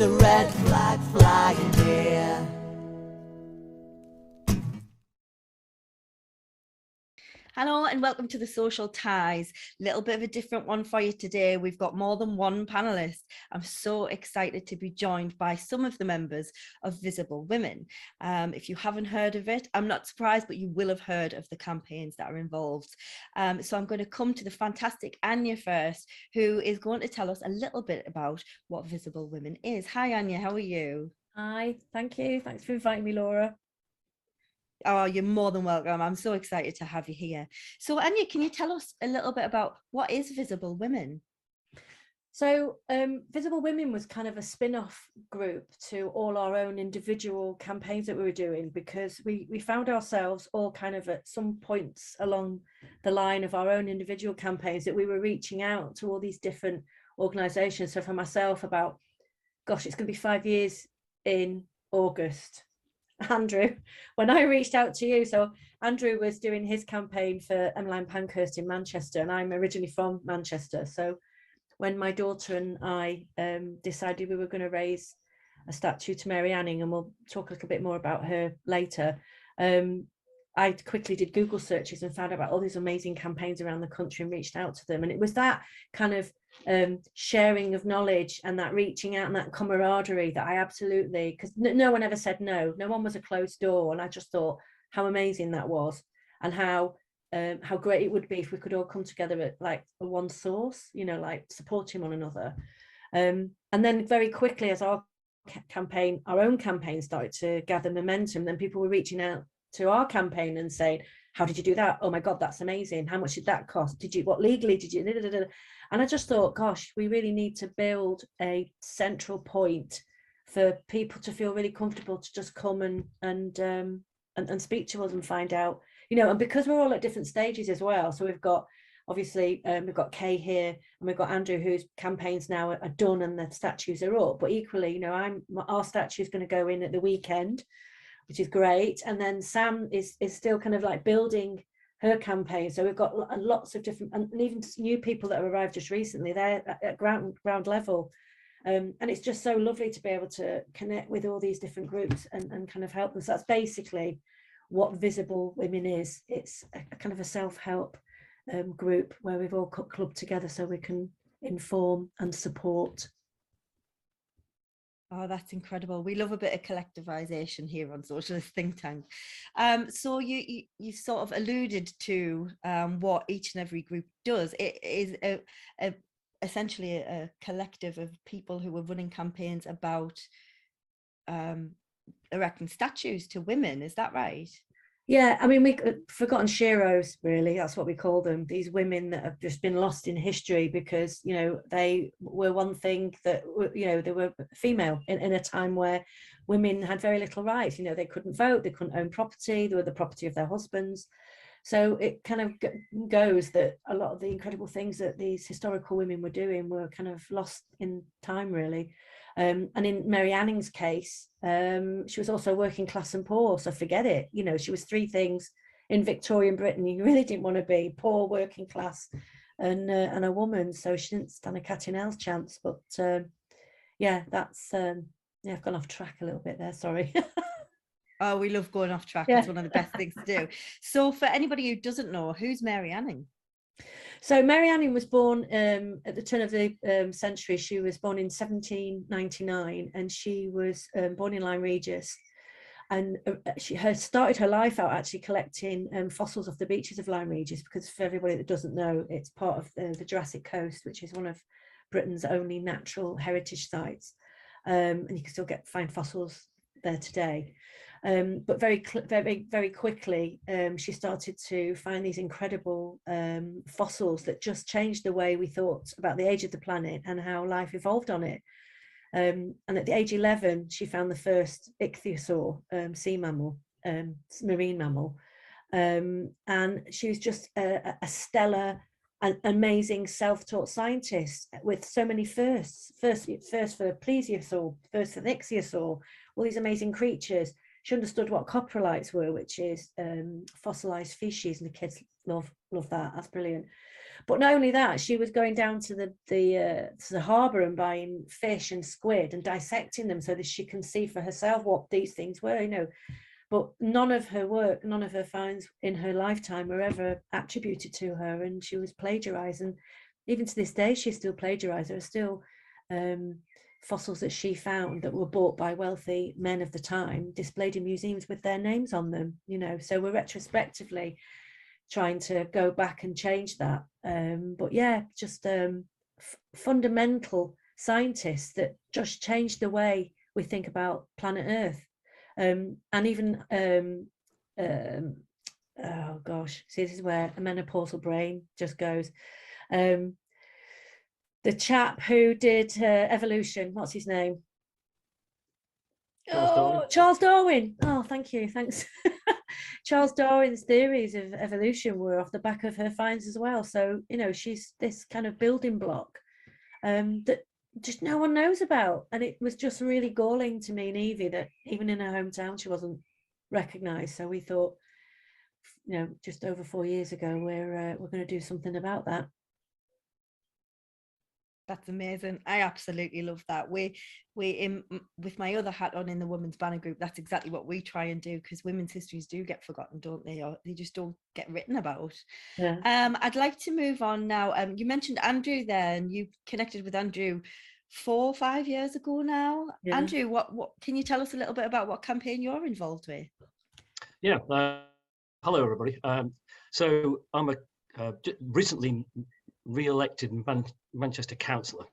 a red flag flying here. Hello and welcome to the Social Ties. Little bit of a different one for you today. We've got more than one panelist. I'm so excited to be joined by some of the members of Visible Women. If you haven't heard of it, I'm not surprised, but you will have heard of the campaigns that are involved. So I'm going to come to the fantastic Anya first, who is going to tell us a little bit about what Visible Women is. Hi Anya, how are you? Hi, thank you. Thanks for inviting me, Laura. Oh, you're more than welcome. I'm so excited to have you here. So Anya, can you tell us a little bit about what is Visible Women? So Visible Women was kind of a spin-off group to all our own individual campaigns that we were doing, because we found ourselves all kind of at some points along the line of our own individual campaigns that we were reaching out to all these different organisations. So for myself, about, gosh, it's going to be 5 years in August. Andrew, when I reached out to you, so Andrew was doing his campaign for Emmeline Pankhurst in Manchester, and I'm originally from Manchester. So when my daughter and I decided we were going to raise a statue to Mary Anning, and we'll talk a little bit more about her later, I quickly did Google searches and found out about all these amazing campaigns around the country and reached out to them. And it was that kind of sharing of knowledge and that reaching out and that camaraderie that I absolutely, because no one ever said no. No one was a closed door. And I just thought how amazing that was, and how great it would be if we could all come together at like a one source, you know, like supporting one another. And then very quickly, as our own campaign started to gather momentum, then people were reaching out to our campaign and saying, how did you do that? Oh my God, that's amazing. How much did that cost? What legally did you? And I just thought, gosh, we really need to build a central point for people to feel really comfortable to just come and speak to us and find out, you know, and because we're all at different stages as well. So we've got, obviously, we've got Kay here, and we've got Andrew, whose campaigns now are done and the statues are up. But equally, you know, our statue is going to go in at the weekend, which is great. And then Sam is still kind of like building her campaign. So we've got lots of different, and even new people that have arrived just recently, they're at ground level. And it's just so lovely to be able to connect with all these different groups and kind of help them. So that's basically what Visible Women is. It's a kind of a self-help group where we've all clubbed together so we can inform and support. Oh, that's incredible. We love a bit of collectivization here on Socialist Think Tank. So you sort of alluded to what each and every group does. It is essentially a collective of people who are running campaigns about erecting statues to women. Is that right? Yeah, I mean, we forgotten sheroes, really. That's what we call them. These women that have just been lost in history because, you know, they were one thing that, you know, they were female in a time where women had very little rights. You know, they couldn't vote, they couldn't own property, they were the property of their husbands. So it kind of goes that a lot of the incredible things that these historical women were doing were kind of lost in time, really. And in Mary Anning's case, she was also working class and poor, so forget it. You know, she was three things in Victorian Britain you really didn't want to be: poor, working class, and a woman. So she didn't stand a cat in hell's chance. But yeah, that's yeah, I've gone off track a little bit there. Sorry. Oh, we love going off track. Yeah. It's one of the best things to do. So for anybody who doesn't know, who's Mary Anning? So Mary Anning was born at the turn of the century. She was born in 1799, and she was born in Lyme Regis. And she started her life out actually collecting fossils off the beaches of Lyme Regis, because for everybody that doesn't know, it's part of the Jurassic Coast, which is one of Britain's only natural heritage sites. And you can still find fossils there today. But very quickly, she started to find these incredible fossils that just changed the way we thought about the age of the planet and how life evolved on it. And at the age 11, she found the first ichthyosaur sea mammal, marine mammal. And she was just a stellar and amazing self-taught scientist with so many firsts. First for plesiosaur, first for the ichthyosaur, all these amazing creatures. She understood what coprolites were, which is fossilized species, and the kids love that. That's brilliant. But not only that, she was going down to the harbour and buying fish and squid and dissecting them so that she can see for herself what these things were, you know. But none of her work, none of her finds in her lifetime were ever attributed to her, and she was plagiarised. And even to this day, she's still plagiarised. There are still fossils that she found that were bought by wealthy men of the time, displayed in museums with their names on them, you know. So we're retrospectively trying to go back and change that. But yeah, just fundamental scientists that just changed the way we think about planet Earth. And even oh gosh, see, this is where a menopausal brain just goes. The chap who did evolution, what's his name? Charles Darwin. Oh, thank you, thanks. Charles Darwin's theories of evolution were off the back of her finds as well. So, you know, she's this kind of building block that just no one knows about. And it was just really galling to me and Evie that even in her hometown, she wasn't recognised. So we thought, you know, just over 4 years ago, we're going to do something about that. That's amazing. I absolutely love that. We in with my other hat on in the Women's Banner Group, that's exactly what we try and do, because women's histories do get forgotten, don't they? Or they just don't get written about. Yeah. I'd like to move on now. You mentioned Andrew there, and you connected with Andrew 4 or 5 years ago now. Yeah. Andrew, what can you tell us a little bit about what campaign you're involved with? Yeah. Hello, everybody. So I'm a recently re-elected Manchester councillor,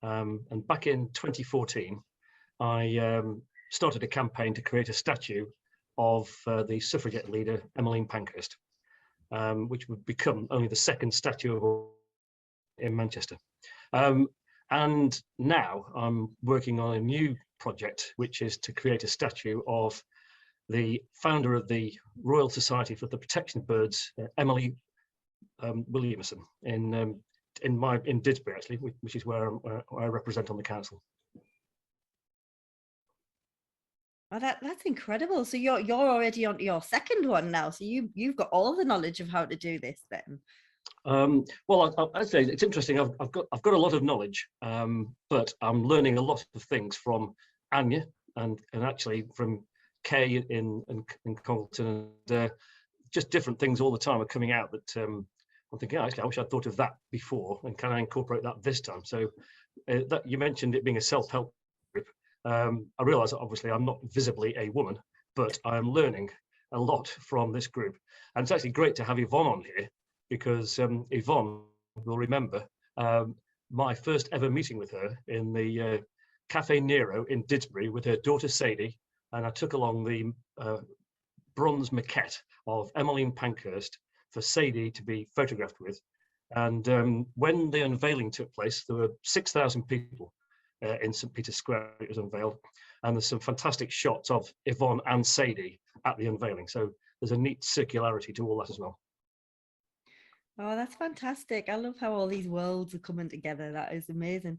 and back in 2014 I started a campaign to create a statue of the suffragette leader Emmeline Pankhurst, which would become only the second statue of in Manchester. And now I'm working on a new project, which is to create a statue of the founder of the Royal Society for the Protection of Birds, Emily Williamson, in Didsbury, actually, which is where I represent on the council. Oh, that's incredible. So you're already on your second one now. So you've got all the knowledge of how to do this then. Well, I'd say it's interesting. I've got a lot of knowledge, but I'm learning a lot of things from Anya and actually from Kay in Congleton, and just different things all the time are coming out that I'm thinking, actually, I wish I'd thought of that before, and can I incorporate that this time? So that you mentioned it being a self-help group. I realise that obviously I'm not visibly a woman, but I'm learning a lot from this group, and it's actually great to have Yvonne on here, because Yvonne will remember my first ever meeting with her in the Cafe Nero in Didsbury with her daughter Sadie, and I took along the bronze maquette of Emmeline Pankhurst for Sadie to be photographed with. And when the unveiling took place, there were 6,000 people in St. Peter's Square. It was unveiled, and there's some fantastic shots of Yvonne and Sadie at the unveiling. So there's a neat circularity to all that as well. Oh, that's fantastic. I love how all these worlds are coming together. That is amazing.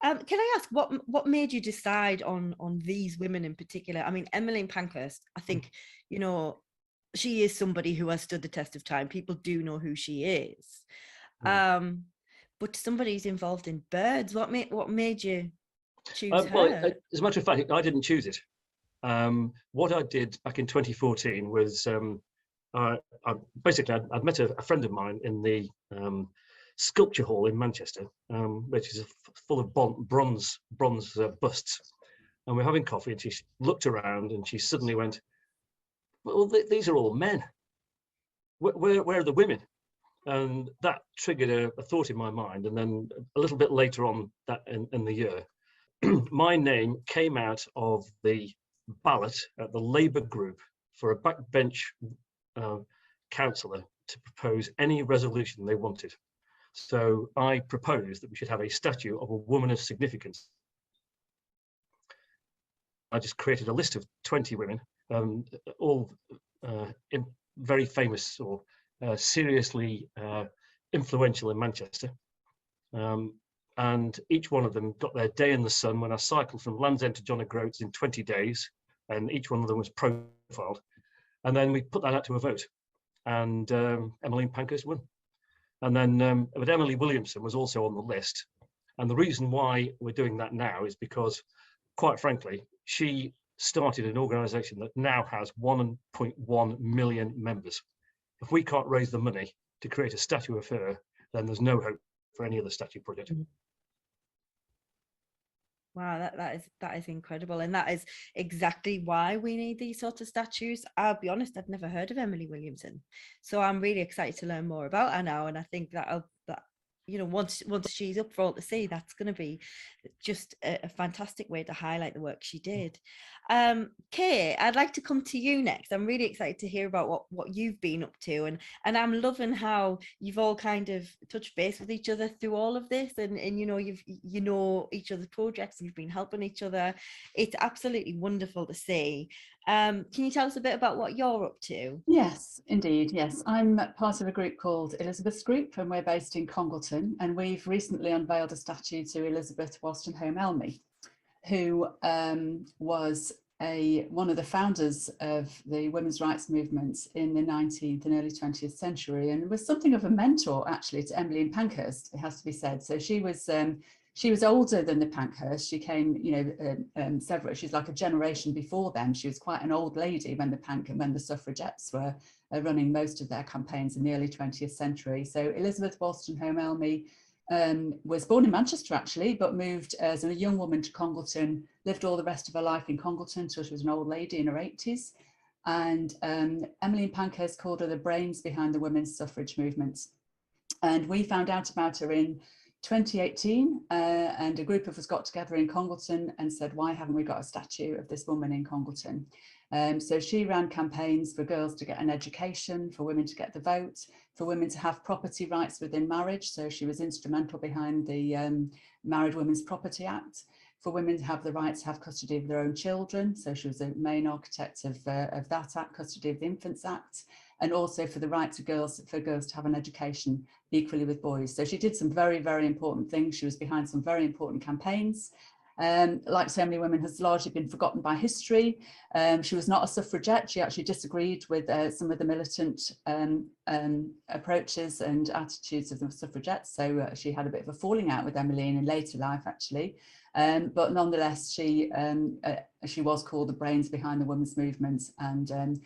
Can I ask what made you decide on these women in particular? I mean, Emmeline Pankhurst, I think, you know, she is somebody who has stood the test of time. People do know who she is. But somebody's involved in birds. What made you choose her? Well, as a matter of fact, I didn't choose it. What I did back in 2014 was I'd met a friend of mine in the sculpture hall in Manchester, which is full of bronze busts, and we're having coffee, and she looked around and she suddenly went, well, these are all men. Where are the women? And that triggered a thought in my mind. And then a little bit later on that in the year, my name came out of the ballot at the Labour group for a backbench councillor to propose any resolution they wanted. So I proposed that we should have a statue of a woman of significance. I just created a list of 20 women, all very famous or seriously influential in Manchester. And each one of them got their day in the sun when I cycled from Land's End to John O'Groats in 20 days, and each one of them was profiled. And then we put that out to a vote, and Emmeline Pankhurst won. And then but Emily Williamson was also on the list. And the reason why we're doing that now is because, quite frankly, she started an organisation that now has 1.1 million members. If we can't raise the money to create a statue of her, then there's no hope for any other statue project. Wow, that is incredible, and that is exactly why we need these sorts of statues. I'll be honest, I've never heard of Emily Williamson, so I'm really excited to learn more about her now. And I think that once she's up for all to see, that's going to be just a fantastic way to highlight the work she did. Kay, I'd like to come to you next. I'm really excited to hear about what you've been up to, and I'm loving how you've all kind of touched base with each other through all of this, and you know each other's projects, and you've been helping each other. It's absolutely wonderful to see. Can you tell us a bit about what you're up to? Yes, indeed. Yes, I'm part of a group called Elizabeth's Group, and we're based in Congleton, and we've recently unveiled a statue to Elizabeth Wolstenholme-Elmy, who was one of the founders of the women's rights movement in the 19th and early 20th century, and was something of a mentor actually to Emmeline Pankhurst, it has to be said. So she was older than the Pankhurst. She came, she's like a generation before them. She was quite an old lady when the suffragettes were running most of their campaigns in the early 20th century. So Elizabeth Wolstenholme-Elmy was born in Manchester actually, but moved as a young woman to Congleton, lived all the rest of her life in Congleton until she was an old lady in her 80s. And Emmeline Pankhurst called her the brains behind the women's suffrage movement. And we found out about her in 2018, and a group of us got together in Congleton and said, why haven't we got a statue of this woman in Congleton? So she ran campaigns for girls to get an education, for women to get the vote, for women to have property rights within marriage. So she was instrumental behind the Married Women's Property Act, for women to have the right to have custody of their own children. So she was a main architect of that act, Custody of the Infants Act, and also for the right to girls to have an education equally with boys. So she did some very, very important things. She was behind some very important campaigns. Like so many women, has largely been forgotten by history. She was not a suffragette. She actually disagreed with some of the militant approaches and attitudes of the suffragettes. So she had a bit of a falling out with Emmeline in later life, actually. But nonetheless, she was called the brains behind the women's movement, and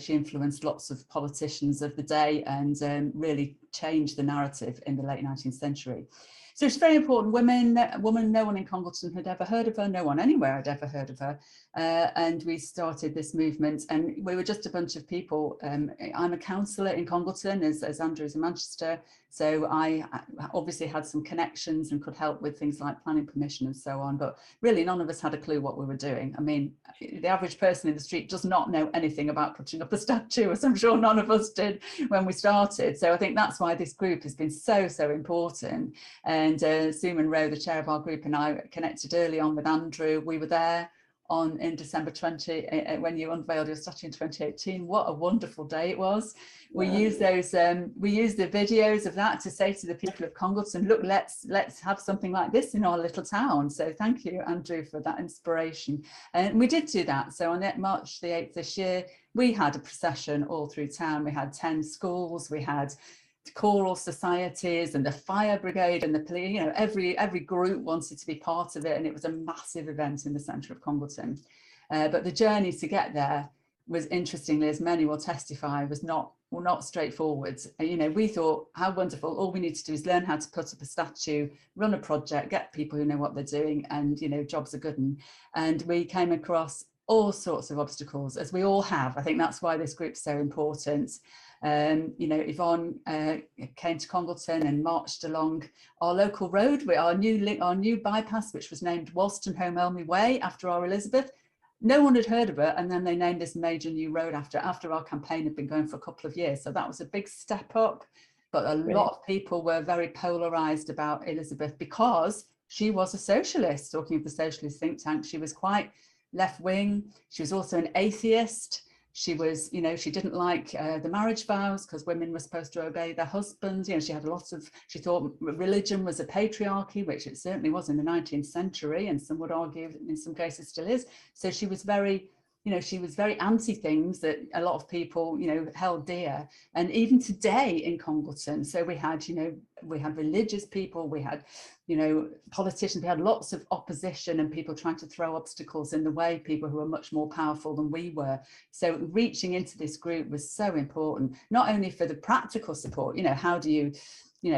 she influenced lots of politicians of the day and really changed the narrative in the late 19th century. So it's very important. Woman, no one in Congleton had ever heard of her, no one anywhere had ever heard of her. And we started this movement, and we were just a bunch of people. I'm a councillor in Congleton, as Andrew's in Manchester. So I obviously had some connections and could help with things like planning permission and so on, but really none of us had a clue what we were doing. I mean, the average person in the street does not know anything about putting up a statue, as I'm sure none of us did when we started. So I think that's why this group has been so, so important. And Sue Monroe, the chair of our group, and I connected early on with Andrew. We were there in December 20 when you unveiled your statue in 2018. What a wonderful day it was. We used those we used the videos of that to say to the people of Congleton, look, let's have something like this in our little town. So thank you, Andrew, for that inspiration. And we did do that. So on March the 8th this year, we had a procession all through town. We had 10 schools, we had choral societies and the fire brigade and the police, every group wanted to be part of it, and it was a massive event in the centre of Congleton. But the journey to get there was, interestingly, as many will testify, was not straightforward. We thought, how wonderful, all we need to do is learn how to put up a statue, run a project, get people who know what they're doing, and jobs are good. And we came across all sorts of obstacles, as we all have. I think that's why this group's so important. Yvonne came to Congleton and marched along our local road with our new bypass, which was named Wolstenholme-Elmy Way after our Elizabeth. No one had heard of it, and then they named this major new road after our campaign had been going for a couple of years. So that was a big step up, but a lot of people were very polarised about Elizabeth because she was a socialist. Talking of the socialist think tank, she was quite left-wing. She was also an atheist. She was, she didn't like the marriage vows because women were supposed to obey their husbands. She thought religion was a patriarchy, which it certainly was in the 19th century, and some would argue in some cases still is. So she was very you know, she was very anti things that a lot of people, you know, held dear. And even today in Congleton, so we had, you know, we had religious people, we had, you know, politicians, we had lots of opposition and people trying to throw obstacles in the way, people who were much more powerful than we were. So reaching into this group was so important, not only for the practical support, you know, how do you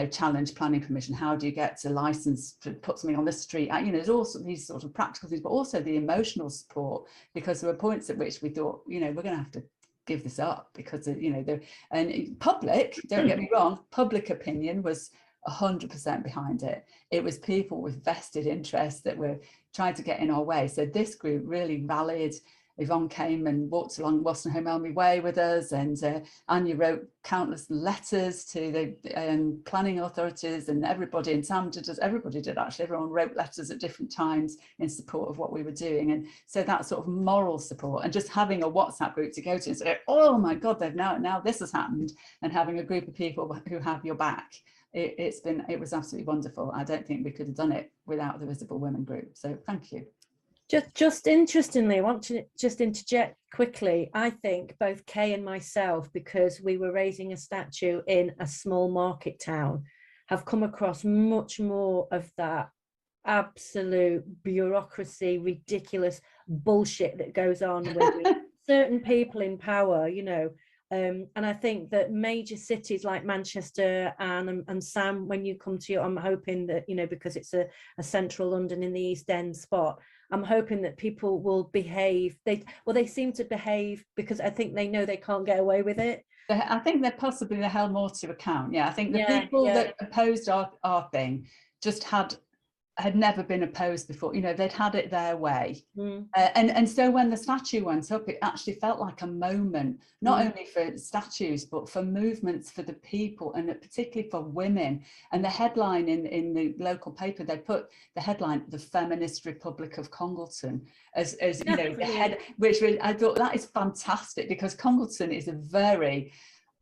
challenge planning permission, how do you get a license to put something on the street, you know, there's also these sort of practical things, but also the emotional support, because there were points at which we thought, you know, we're going to have to give this up because, you know, and public, don't get me wrong, public opinion was 100% behind it. It was people with vested interests that were trying to get in our way. So this group really rallied. Yvonne came and walked along Wolstenholme Elmy Way with us, and Anya wrote countless letters to the planning authorities, and everybody, and Sam did, everybody did actually, everyone wrote letters at different times in support of what we were doing. And so that sort of moral support, and just having a WhatsApp group to go to and say, oh my God, they've now this has happened, and having a group of people who have your back. It was absolutely wonderful. I don't think we could have done it without the Visible Women group. So thank you. Just interestingly, I want to just interject quickly. I think both Kay and myself, because we were raising a statue in a small market town, have come across much more of that absolute bureaucracy, ridiculous bullshit that goes on with certain people in power, you know. And I think that major cities like Manchester and Sam, when you come to you, I'm hoping that, you know, because it's a central London in the East End spot, I'm hoping that people will behave. They seem to behave because I think they know they can't get away with it. I think they're held more to account. Yeah, I think the people that opposed our thing just had never been opposed before, you know, they'd had it their way. And so when the statue went up, it actually felt like a moment, not only for statues, but for movements for the people, and particularly for women. And the headline in the local paper, they put the headline, "The Feminist Republic of Congleton," as you know, the head, which I thought that is fantastic, because Congleton is a very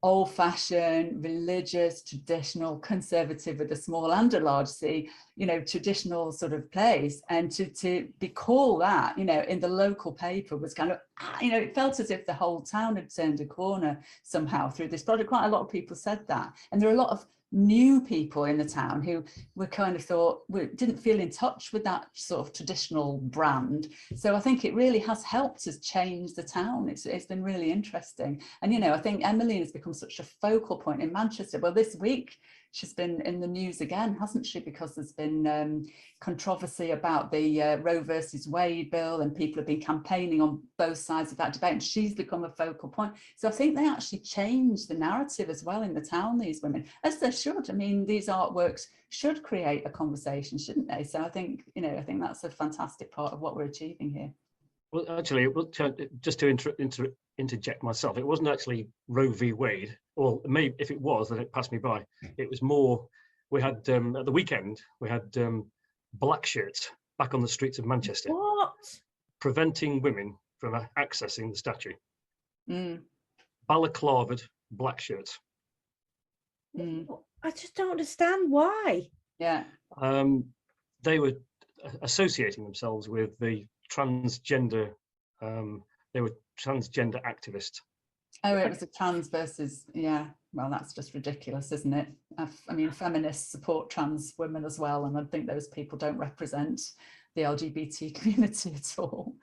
old-fashioned, religious, traditional, conservative with a small and a large C, you know, traditional sort of place. And to be called that, you know, in the local paper was kind of, you know, it felt as if the whole town had turned a corner somehow through this project. Quite a lot of people said that. And there are a lot of new people in the town who were kind of didn't feel in touch with that sort of traditional brand. So I think it really has helped us change the town. It's been really interesting. And, you know, I think Emmeline has become such a focal point in Manchester. Well, this week she's been in the news again, hasn't she? Because there's been controversy about the Roe versus Wade bill, and people have been campaigning on both sides of that debate, and she's become a focal point. So I think they actually changed the narrative as well in the town, these women, as they should. I mean, these artworks should create a conversation, shouldn't they? So I think, you know, I think that's a fantastic part of what we're achieving here. Well, actually, just to interject myself, it wasn't actually Roe v. Wade, or maybe if it was, then it passed me by. It was more, we had, at the weekend, we had black shirts back on the streets of Manchester. What? Preventing women from accessing the statue. Balaclavaed black shirts. I just don't understand why. Yeah. They were associating themselves with the transgender, they were transgender activists. Oh, it was a trans versus, yeah, well, that's just ridiculous, isn't it? I mean, feminists support trans women as well, and I think those people don't represent the LGBT community at all.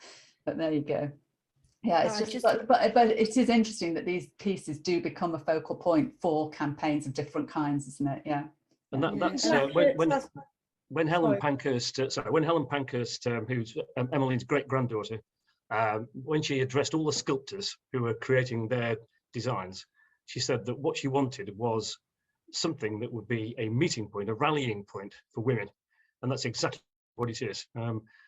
But there you go. Yeah, it's just but it is interesting that these pieces do become a focal point for campaigns of different kinds, isn't it? Yeah. And that's when Helen Pankhurst, who's Emmeline's great granddaughter, when she addressed all the sculptors who were creating their designs, she said that what she wanted was something that would be a meeting point, a rallying point for women. And that's exactly what it is.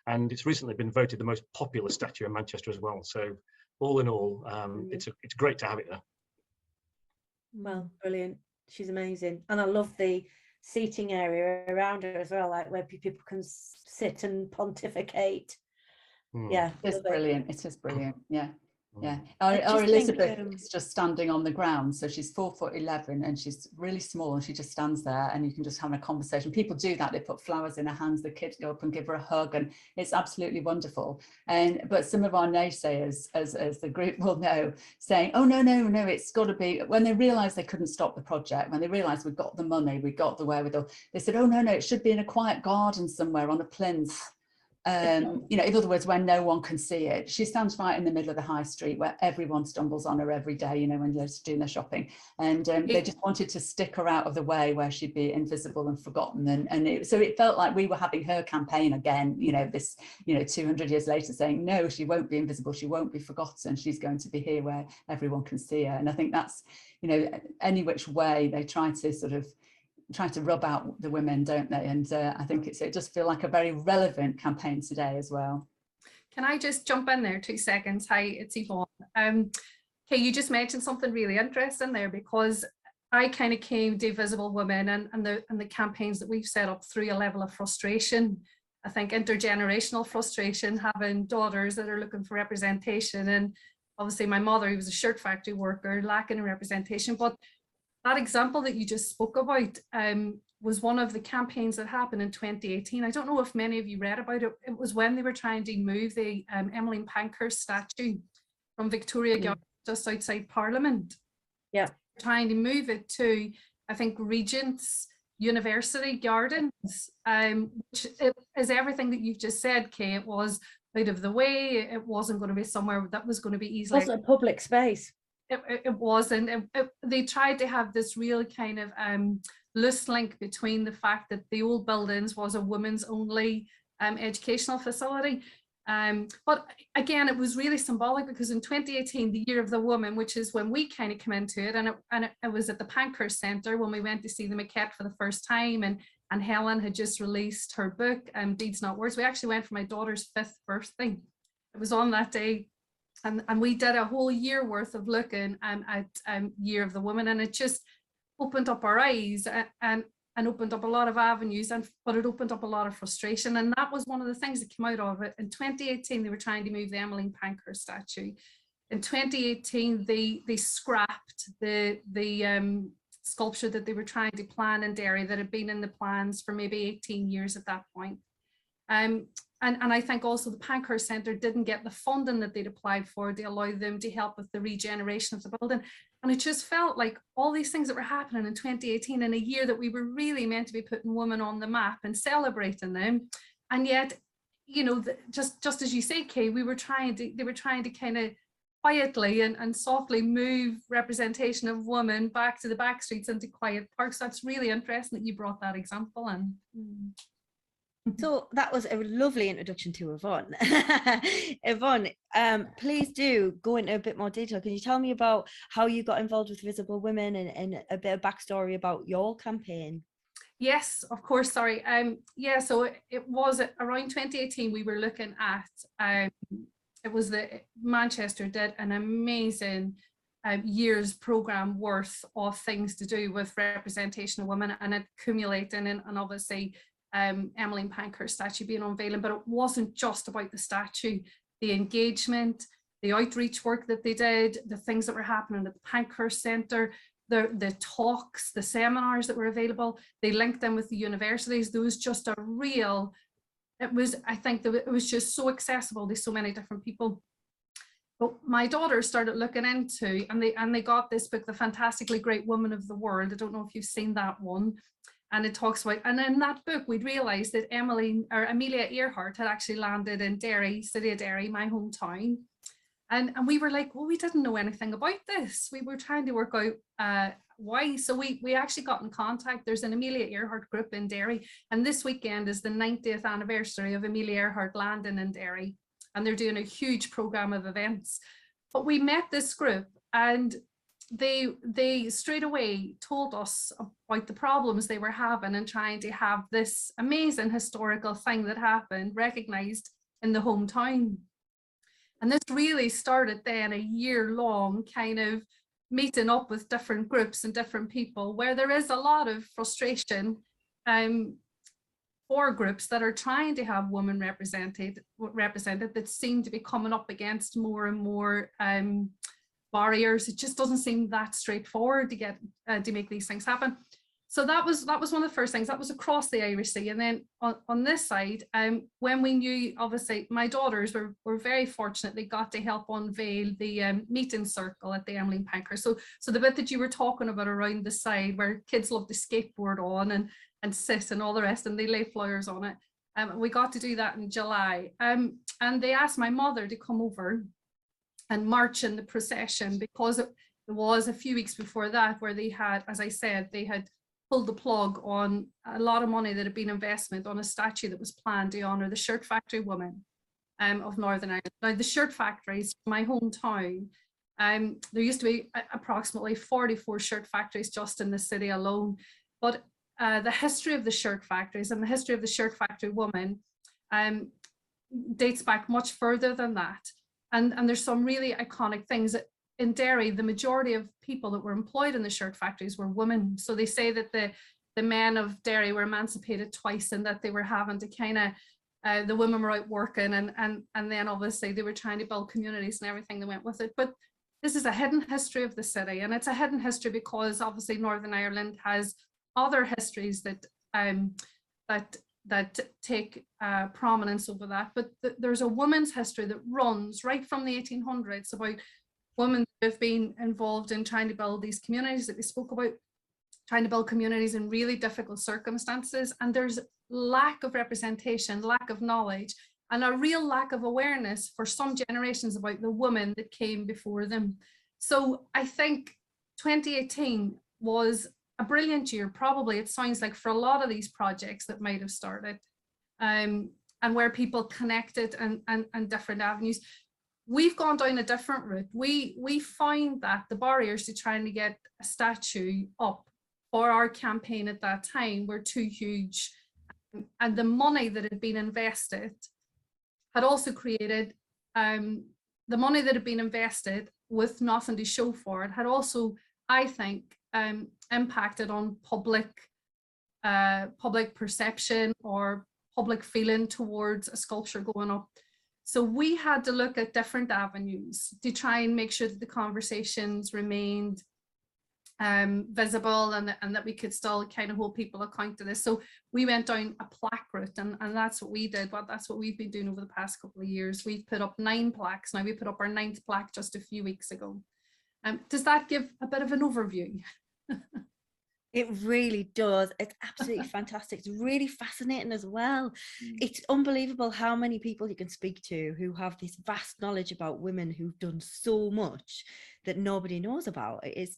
And it's recently been voted the most popular statue in Manchester as well. So all in all, it's great to have it there. Well, brilliant. She's amazing. And I love the seating area around her as well, like where people can sit and pontificate. Yeah, it's brilliant. It is brilliant. Yeah. Yeah, I our just think, Elizabeth is just standing on the ground, so she's 4'11" and she's really small, and she just stands there, and you can just have a conversation. People do that; they put flowers in her hands. The kids go up and give her a hug, and it's absolutely wonderful. But some of our naysayers, as the group will know, saying, "Oh no, it's got to be." When they realised they couldn't stop the project, when they realised we got the money, we got the wherewithal, they said, "Oh no, it should be in a quiet garden somewhere on a plinth." You know, in other words, when no one can see it. She stands right in the middle of the high street where everyone stumbles on her every day, you know, when they're doing their shopping. And they just wanted to stick her out of the way where she'd be invisible and forgotten. So it felt like we were having her campaign again, you know, this, you know, 200 years later, saying, no, she won't be invisible, she won't be forgotten, she's going to be here where everyone can see her. And I think that's, you know, any which way they try to rub out the women, don't they? And I think it does feel like a very relevant campaign today as well. Can I just jump in there 2 seconds? Hi, it's Yvonne. Okay, you just mentioned something really interesting there, because I kind of came to Visible Women and the campaigns that we've set up through a level of frustration. I think intergenerational frustration, having daughters that are looking for representation, and obviously my mother, who was a shirt factory worker, lacking in representation. But that example that you just spoke about was one of the campaigns that happened in 2018. I don't know if many of you read about it. It was when they were trying to move the Emmeline Pankhurst statue from Victoria Gardens just outside Parliament. Yeah. Trying to move it to, I think, Regent's University Gardens, which is everything that you've just said, Kay. It was out of the way. It wasn't going to be somewhere that was going to be easily. It wasn't a public space. It wasn't. They tried to have this real kind of loose link between the fact that the old buildings was a women's only educational facility. But again, it was really symbolic, because in 2018, the Year of the Woman, which is when we kind of come into it, and it was at the Pankhurst Centre when we went to see the maquette for the first time, and Helen had just released her book, Deeds Not Words. We actually went for my daughter's 5th birthday. It was on that day. And we did a whole year worth of looking at Year of the Woman, and it just opened up our eyes and opened up a lot of avenues, but it opened up a lot of frustration. And that was one of the things that came out of it. In 2018, they were trying to move the Emmeline Pankhurst statue. In 2018, they scrapped the sculpture that they were trying to plan in Derry, that had been in the plans for maybe 18 years at that point. And I think also the Pankhurst Centre didn't get the funding that they'd applied for to allow them to help with the regeneration of the building. And it just felt like all these things that were happening in 2018, in a year that we were really meant to be putting women on the map and celebrating them. And yet, you know, just as you say, Kay, they were trying to kind of quietly and softly move representation of women back to the back streets into quiet parks. That's really interesting that you brought that example in. So that was a lovely introduction to Yvonne. Yvonne, please do go into a bit more detail. Can you tell me about how you got involved with Visible Women and a bit of backstory about your campaign? Yes, of course. Sorry. Yeah, so it was around 2018 we were looking at, it was Manchester did an amazing years program worth of things to do with representation of women, and accumulating, and obviously Emmeline Pankhurst statue being unveiling. But it wasn't just about the statue, the engagement, the outreach work that they did, the things that were happening at the Pankhurst Centre, the talks, the seminars that were available. They linked them with the universities. There was just a real, I think it was just so accessible to so many different people. But my daughter started looking into, and they got this book, The Fantastically Great Woman of the World. I don't know if you've seen that one. And it talks about, and in that book, we'd realized that Amelia Earhart had actually landed in Derry, city of Derry, my hometown. And we were like, well, we didn't know anything about this. We were trying to work out why. So we actually got in contact. There's an Amelia Earhart group in Derry. And this weekend is the 90th anniversary of Amelia Earhart landing in Derry. And they're doing a huge program of events. But we met this group, and they straight away told us about the problems they were having and trying to have this amazing historical thing that happened recognized in the hometown. And this really started then a year-long kind of meeting up with different groups and different people, where there is a lot of frustration for groups that are trying to have women represented that seem to be coming up against more and more barriers. It just doesn't seem that straightforward to get to make these things happen. So that was one of the first things. That was across the Irish Sea. And then on this side, when we knew, obviously, my daughters were very fortunate. They got to help unveil the meeting circle at the Emmeline Pankhurst. So the bit that you were talking about around the side where kids love to skateboard on and sit and all the rest, and they lay flowers on it. We got to do that in July. And they asked my mother to come over and march in the procession, because it was a few weeks before that where they had, as I said, they had pulled the plug on a lot of money that had been investment on a statue that was planned to honour the shirt factory women of Northern Ireland. Now, the shirt factories, my hometown, there used to be approximately 44 shirt factories just in the city alone. But the history of the shirt factories and the history of the shirt factory women dates back much further than that. And there's some really iconic things. In Derry, the majority of people that were employed in the shirt factories were women. So they say that the men of Derry were emancipated twice, and that they were having to kind of, the women were out working, and then obviously they were trying to build communities and everything that went with it. But this is a hidden history of the city, and it's a hidden history because obviously Northern Ireland has other histories that take prominence over that. But there's a women's history that runs right from the 1800s about women who have been involved in trying to build these communities that we spoke about, trying to build communities in really difficult circumstances. And there's lack of representation, lack of knowledge, and a real lack of awareness for some generations about the women that came before them. So I think 2018 was a brilliant year, probably, it sounds like, for a lot of these projects that might have started, and where people connected and different avenues. We've gone down a different route. We find that the barriers to trying to get a statue up for our campaign at that time were too huge. And the money that had been invested had also created, the money that had been invested with nothing to show for it had also, I think, impacted on public perception or public feeling towards a sculpture going up. So we had to look at different avenues to try and make sure that the conversations remained visible, and that we could still kind of hold people account to this. So we went down a plaque route, and that's what we did. But that's what we've been doing over the past couple of years. We've put up 9 plaques. Now we put up our 9th plaque just a few weeks ago. Does that give a bit of an overview? It really does. It's absolutely fantastic. It's really fascinating as well. It's unbelievable how many people you can speak to who have this vast knowledge about women who've done so much that nobody knows about. It's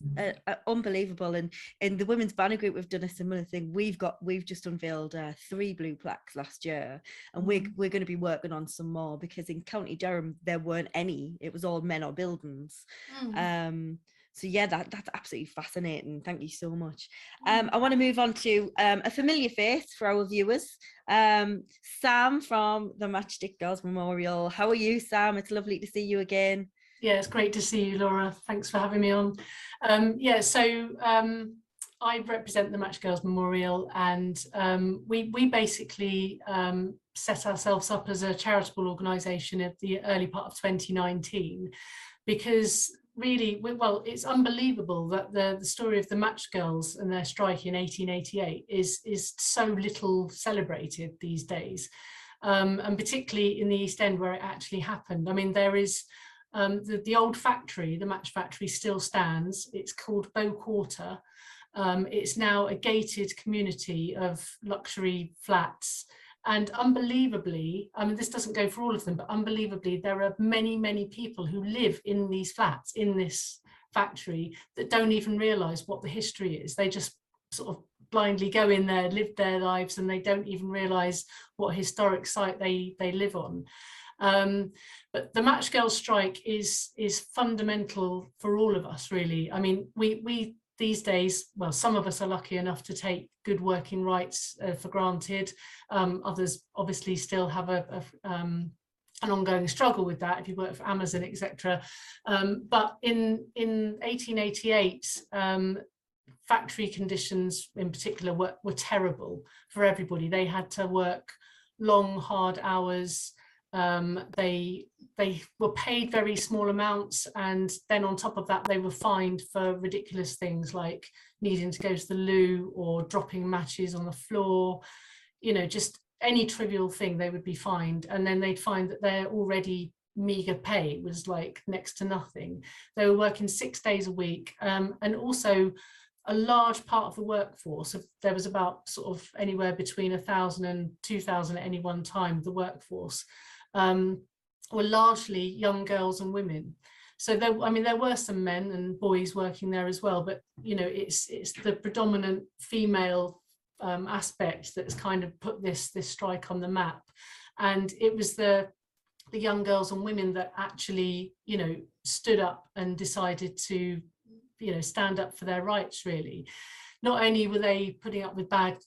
unbelievable. And in the Women's Banner Group, we've done a similar thing. We've just unveiled 3 blue plaques last year, and we're going to be working on some more, because in County Durham there weren't any. It was all men or buildings. So yeah, that's absolutely fascinating. Thank you so much. I want to move on to a familiar face for our viewers. Sam from the Matchgirls Memorial. How are you, Sam? It's lovely to see you again. Yeah, it's great to see you, Laura. Thanks for having me on. I represent the Matchgirls Memorial, and we basically set ourselves up as a charitable organisation at the early part of 2019, because really, well, it's unbelievable that the story of the Matchgirls and their strike in 1888 is so little celebrated these days, and particularly in the East End where it actually happened. I mean, there is the old factory, the match factory, still stands. It's called Bow Quarter. It's now a gated community of luxury flats. And unbelievably, I mean, this doesn't go for all of them, but unbelievably, there are many, many people who live in these flats, in this factory, that don't even realise what the history is. They just sort of blindly go in there, live their lives, and they don't even realise what historic site they live on. But the Matchgirls strike is fundamental for all of us, really. I mean, we these days, well, some of us are lucky enough to take good working rights for granted. Others obviously still have an ongoing struggle with that if you work for Amazon, etc. But in 1888, factory conditions in particular were terrible for everybody. They had to work long, hard hours. They were paid very small amounts, and then on top of that they were fined for ridiculous things like needing to go to the loo or dropping matches on the floor, just any trivial thing they would be fined, and then they'd find that their already meager pay was like next to nothing. They were working 6 days a week, and also a large part of the workforce, there was about sort of anywhere between 1,000 and 2,000 at any one time, the workforce, were largely young girls and women. So there were some men and boys working there as well, but it's the predominant female aspect that's kind of put this strike on the map. And it was the young girls and women that actually stood up and decided to stand up for their rights, really. Not only were they putting up with bad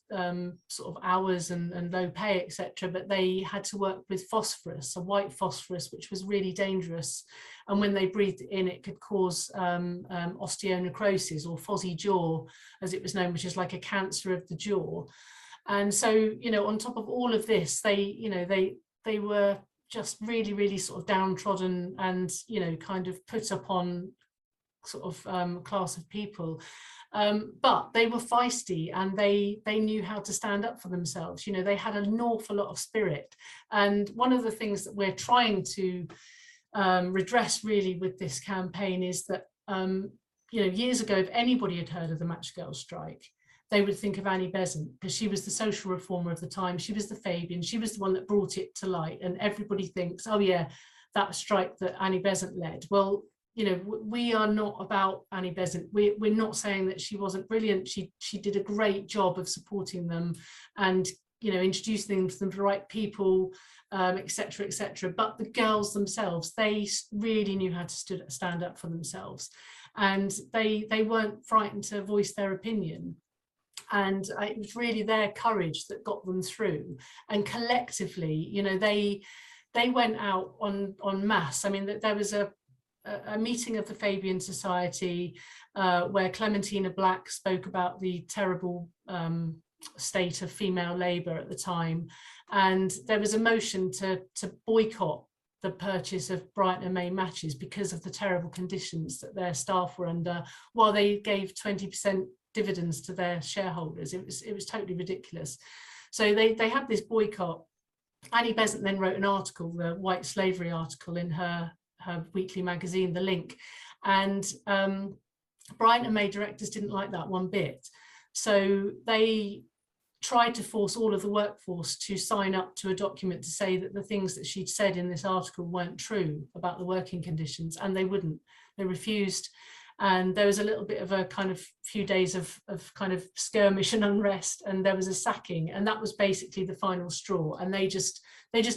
sort of hours and low pay, etc., but they had to work with phosphorus, a white phosphorus, which was really dangerous. And when they breathed it in, it could cause osteonecrosis, or fuzzy jaw, as it was known, which is like a cancer of the jaw. And so, on top of all of this, they were just really, really sort of downtrodden and, kind of put upon sort of class of people. But they were feisty, and they knew how to stand up for themselves. They had an awful lot of spirit. And one of the things that we're trying to redress really with this campaign is that, years ago, if anybody had heard of the Matchgirls strike, they would think of Annie Besant, because she was the social reformer of the time. She was the Fabian. She was the one that brought it to light. And everybody thinks, oh yeah, that strike that Annie Besant led. Well, we are not about Annie Besant. We're not saying that she wasn't brilliant. She did a great job of supporting them and, introducing them to the right people, etc., etc. But the girls themselves, they really knew how to stand up for themselves, and they weren't frightened to voice their opinion. And it was really their courage that got them through. And collectively, they went out en masse. I mean, there was a meeting of the Fabian Society where Clementina Black spoke about the terrible state of female labour at the time, and there was a motion to boycott the purchase of Brighton and May matches because of the terrible conditions that their staff were under, while they gave 20% dividends to their shareholders. It was totally ridiculous. So they had this boycott. Annie Besant then wrote an article, the White Slavery article, in her weekly magazine, The Link, and Brighton and May directors didn't like that one bit. So they tried to force all of the workforce to sign up to a document to say that the things that she'd said in this article weren't true about the working conditions, and they wouldn't. They refused. And there was a little bit of a kind of few days of kind of skirmish and unrest, and there was a sacking, and that was basically the final straw. And they just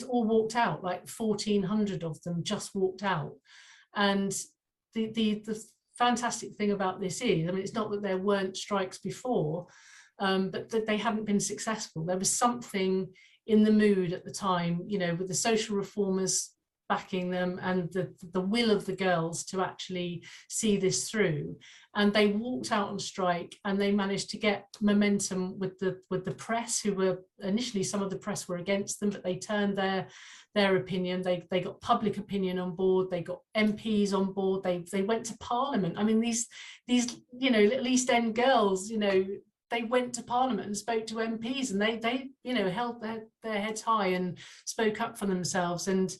all walked out, like 1,400 of them just walked out. And the fantastic thing about this is, I mean, it's not that there weren't strikes before, but that they hadn't been successful. There was something in the mood at the time, with the social reformers backing them and the will of the girls to actually see this through. And they walked out on strike, and they managed to get momentum with the press, who were initially, some of the press were against them, but they turned their opinion. They got public opinion on board. They got MPs on board. They went to Parliament. I mean, these little East End girls, they went to Parliament and spoke to MPs, and they held their heads high and spoke up for themselves, and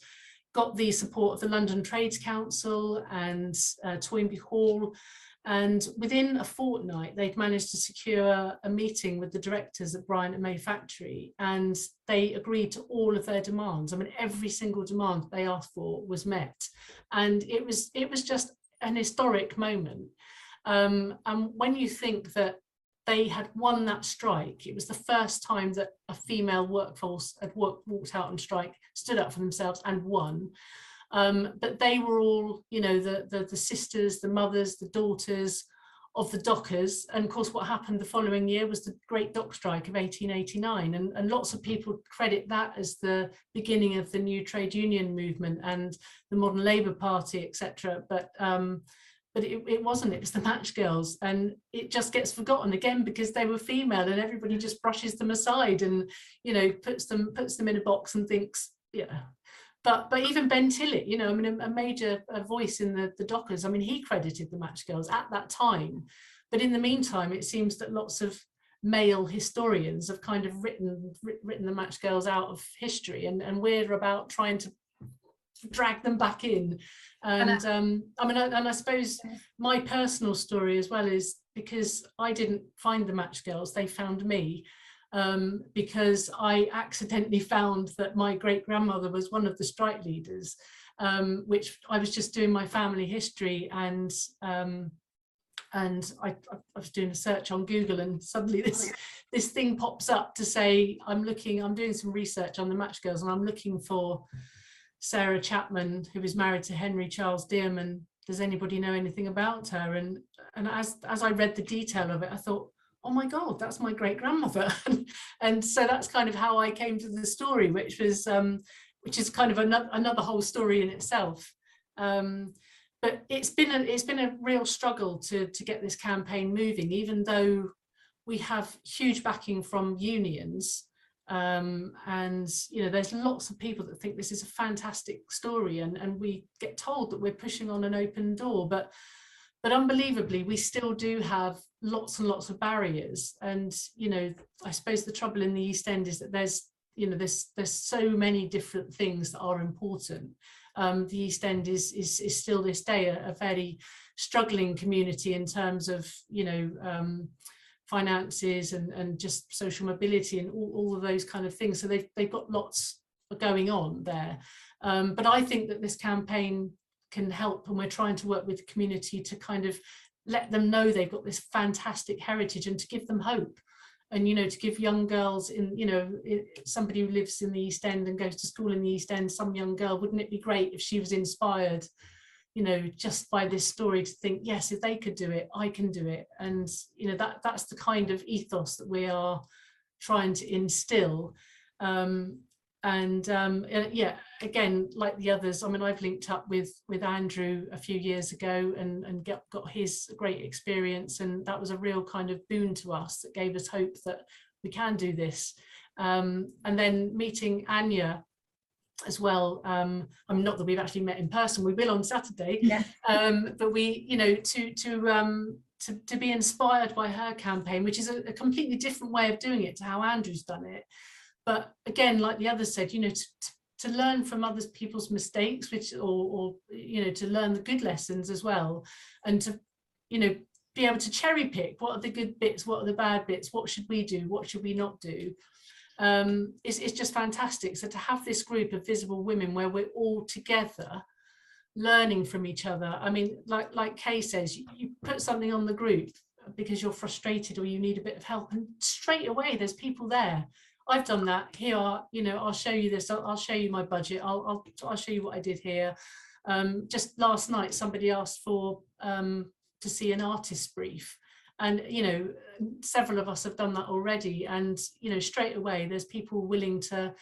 got the support of the London Trades Council and Toynbee Hall. And within a fortnight, they'd managed to secure a meeting with the directors at Bryant and May factory, and they agreed to all of their demands. I mean, every single demand they asked for was met. And it was just an historic moment. And when you think that they had won that strike, it was the first time that a female workforce had walked out on strike, stood up for themselves and won. But they were all, the sisters, the mothers, the daughters of the dockers. And of course, what happened the following year was the Great Dock Strike of 1889. And lots of people credit that as the beginning of the new trade union movement and the modern Labour Party, etc. But but it wasn't. It was the Matchgirls, and it just gets forgotten again because they were female, and everybody just brushes them aside and, you know, puts them in a box and thinks, yeah. But even Ben Tillett, you know, I mean, a major voice in the Dockers, I mean, he credited the Matchgirls at that time. But in the meantime, it seems that lots of male historians have kind of written the Matchgirls out of history, and we're about trying to drag them back in. And I mean, and I suppose my personal story as well is because I didn't find the Matchgirls, they found me. Because I accidentally found that my great-grandmother was one of the strike leaders, which I was just doing my family history, and I was doing a search on Google, and suddenly this thing pops up to say I'm doing some research on the Matchgirls, and I'm looking for Sarah Chapman, who was married to Henry Charles Dearman. Does anybody know anything about her? And as I read the detail of it, I thought, oh my God, that's my great-grandmother. And so that's kind of how I came to the story, which is kind of another whole story in itself. But it's been a real struggle to get this campaign moving, even though we have huge backing from unions. And you know, there's lots of people that think this is a fantastic story, and we get told that we're pushing on an open door, but unbelievably, we still do have lots and lots of barriers. And, you know, I suppose the trouble in the East End is that there's so many different things that are important. The East End is still this day a very struggling community in terms of, you know, finances and just social mobility and all of those kind of things. So they've got lots going on there. But I think that this campaign can help, and we're trying to work with the community to kind of let them know they've got this fantastic heritage, and to give them hope, and, you know, to give young girls in, you know, somebody who lives in the East End and goes to school in the East End, some young girl, wouldn't it be great if she was inspired, you know, just by this story, to think, yes, if they could do it, I can do it. And, you know, that's the kind of ethos that we are trying to instill. Yeah, again, like the others, I mean, I've linked up with Andrew a few years ago and got his great experience, and that was a real kind of boon to us that gave us hope that we can do this. And then meeting Anya as well, I mean, not that we've actually met in person, we will on Saturday, yeah. But we, you know, to be inspired by her campaign, which is a completely different way of doing it to how Andrew's done it. But again, like the others said, you know, to learn from other people's mistakes, which or you know, to learn the good lessons as well, and to, you know, be able to cherry pick what are the good bits, what are the bad bits, what should we do, what should we not do. It's just fantastic. So to have this group of visible women where we're all together learning from each other. I mean, like Kay says, you put something on the group because you're frustrated or you need a bit of help, and straight away there's people there. I've done that. Here are, you know, I'll show you this. I'll show you my budget. I'll show you what I did here. Just last night, somebody asked for to see an artist brief, and, you know, several of us have done that already. And, you know, straight away there's people willing to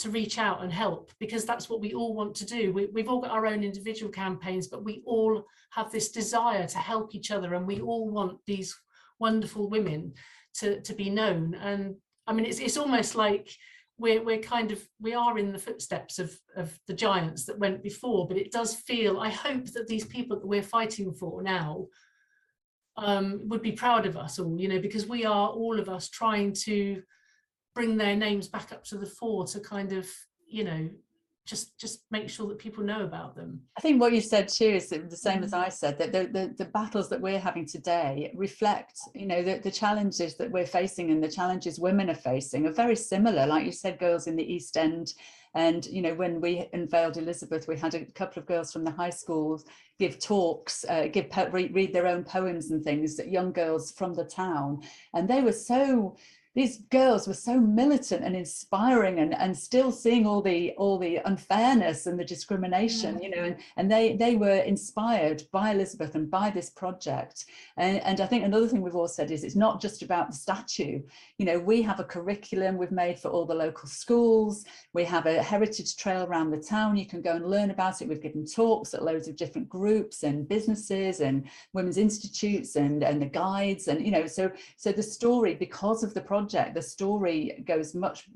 reach out and help, because that's what we all want to do. We've all got our own individual campaigns, but we all have this desire to help each other, and we all want these wonderful women to be known. And I mean, it's almost like we are in the footsteps of the giants that went before, but it does feel, I hope that these people that we're fighting for now would be proud of us all, you know, because we are, all of us, trying to bring their names back up to the fore to kind of, you know, just make sure that people know about them. I think what you said too is the same as I said, that the battles that we're having today reflect, you know, the challenges that we're facing and the challenges women are facing are very similar. Like you said, girls in the East End, and, you know, when we unveiled Elizabeth, we had a couple of girls from the high schools give talks, read their own poems and things, that young girls from the town, and they were so these girls were so militant and inspiring, and still seeing all the unfairness and the discrimination, you know, and they were inspired by Elizabeth and by this project. And I think another thing we've all said is it's not just about the statue. You know, we have a curriculum we've made for all the local schools. We have a heritage trail around the town. You can go and learn about it. We've given talks at loads of different groups and businesses and women's institutes and the guides, and you know, so the story, because of the project, the story goes much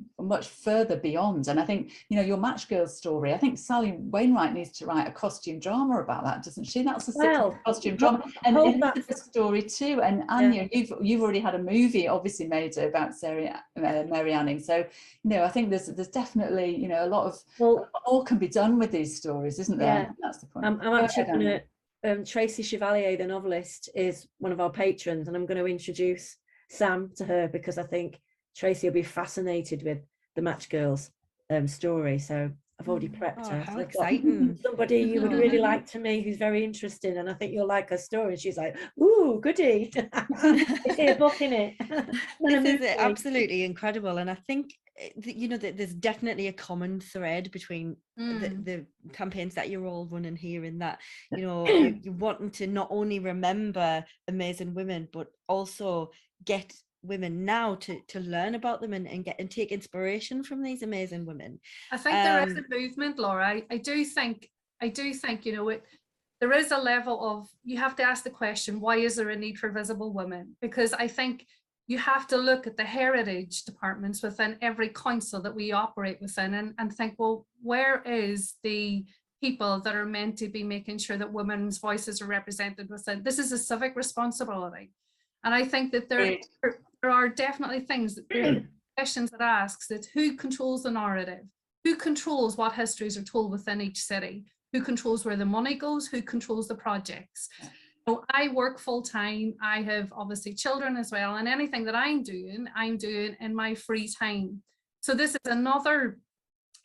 further beyond. And I think, you know, your Matchgirls story, I think Sally Wainwright needs to write a costume drama about that, doesn't she? That's a costume drama, and Elizabeth's story too. And Anya, you've already had a movie obviously made about Sarah Mary Anning, so you know, I think there's definitely, you know, a lot of all can be done with these stories, isn't there? Yeah. That's the point. I'm actually going to Tracy Chevalier, the novelist, is one of our patrons, and I'm going to introduce Sam to her because I think Tracy will be fascinated with the Matchgirls story. So I've already prepped her. How so exciting. Somebody you would really like to meet who's very interesting, and I think you'll like her story. And she's like, ooh, goody. Is there a book in it? This is absolutely incredible. And I think, you know, that there's definitely a common thread between the campaigns that you're all running here, in that, you know, you're wanting to not only remember amazing women, but also get women now to learn about them and take inspiration from these amazing women. I think there is a movement, Laura. I do think, you know, there is a level of, you have to ask the question, why is there a need for visible women? Because I think you have to look at the heritage departments within every council that we operate within and think, well, where is the people that are meant to be making sure that women's voices are represented within? This is a civic responsibility. And I think that there are definitely things, that questions that asks that who controls the narrative? Who controls what histories are told within each city? Who controls where the money goes? Who controls the projects? So I work full time. I have obviously children as well, and anything that I'm doing in my free time. So this is another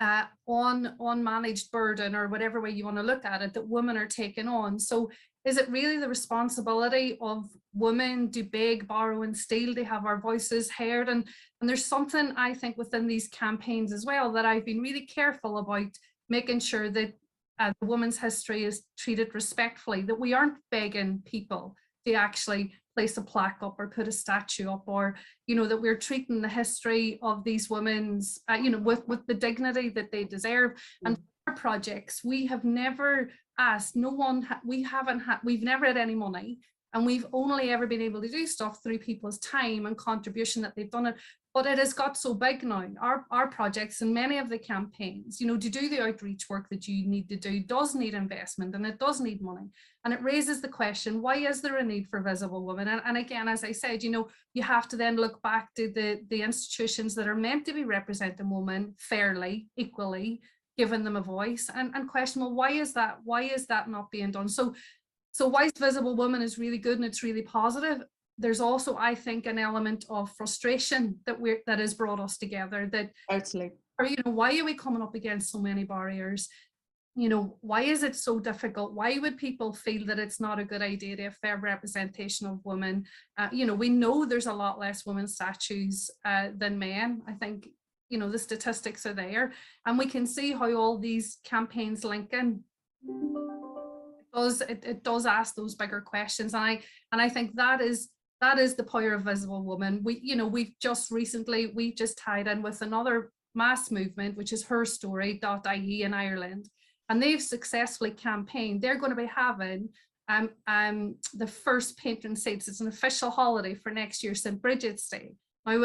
unmanaged burden, or whatever way you want to look at it, that women are taking on. So is it really the responsibility of women to beg, borrow and steal to have our voices heard? And there's something, I think, within these campaigns as well that I've been really careful about making sure that the women's history is treated respectfully, that we aren't begging people to actually place a plaque up or put a statue up, or, you know, that we're treating the history of these women's, you know, with the dignity that they deserve. And for our projects, we have never asked, we've never had any money, and we've only ever been able to do stuff through people's time and contribution that they've done it. But it has got so big now, our projects and many of the campaigns, you know, to do the outreach work that you need to do does need investment, and it does need money. And it raises the question, why is there a need for visible women? And again, as I said, you know, you have to then look back to the institutions that are meant to be representing women fairly, equally, giving them a voice, and question, well, why is that not being done? So whilst visible women is really good and it's really positive, there's also, I think, an element of frustration that has brought us together, that totally, or, you know, why are we coming up against so many barriers? You know, why is it so difficult? Why would people feel that it's not a good idea to have fair representation of women? You know, we know there's a lot less women's statues than men. I think, you know, the statistics are there, and we can see how all these campaigns link in. It does ask those bigger questions, and I think that is the power of visible women. We've just tied in with another mass movement, which is herstory.ie in Ireland, and they've successfully campaigned. They're going to be having the first patron saints. It's an official holiday for next year, St. Bridget's Day. Now,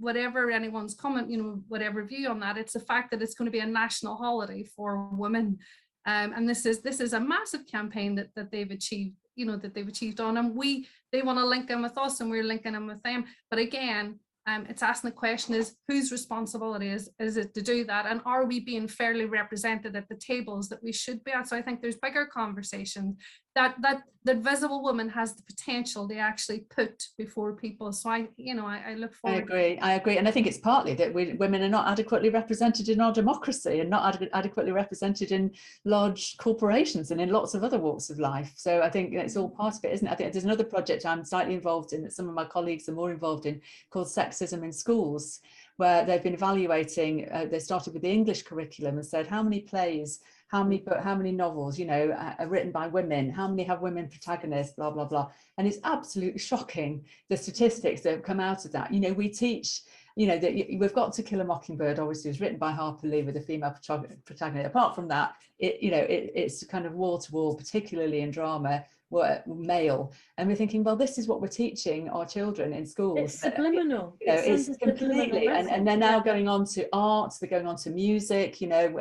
whatever anyone's comment, you know, whatever view on that, it's the fact that it's going to be a national holiday for women. And this is a massive campaign that they've achieved, you know, that they've achieved on, and they want to link in with us, and we're linking in with them. But again, it's asking the question is, whose responsibility is it to do that, and are we being fairly represented at the tables that we should be at? So I think there's bigger conversations that visible woman has the potential they actually put before people. So I look forward. I agree. And I think it's partly that women are not adequately represented in our democracy and not adequately represented in large corporations and in lots of other walks of life. So I think it's all part of it, isn't it? I think there's another project I'm slightly involved in that some of my colleagues are more involved in, called Sexism in Schools, where they've been evaluating, they started with the English curriculum and said, how many plays, how many novels, are written by women, how many have women protagonists, blah, blah, blah. And it's absolutely shocking, the statistics that have come out of that. We teach, that We've Got to Kill a Mockingbird, obviously, was written by Harper Lee with a female protagonist. Apart from that, it's kind of wall to wall, particularly in drama, male. And we're thinking, well, this is what we're teaching our children in schools. It's subliminal. It's completely, and they're now going on to art, they're going on to music,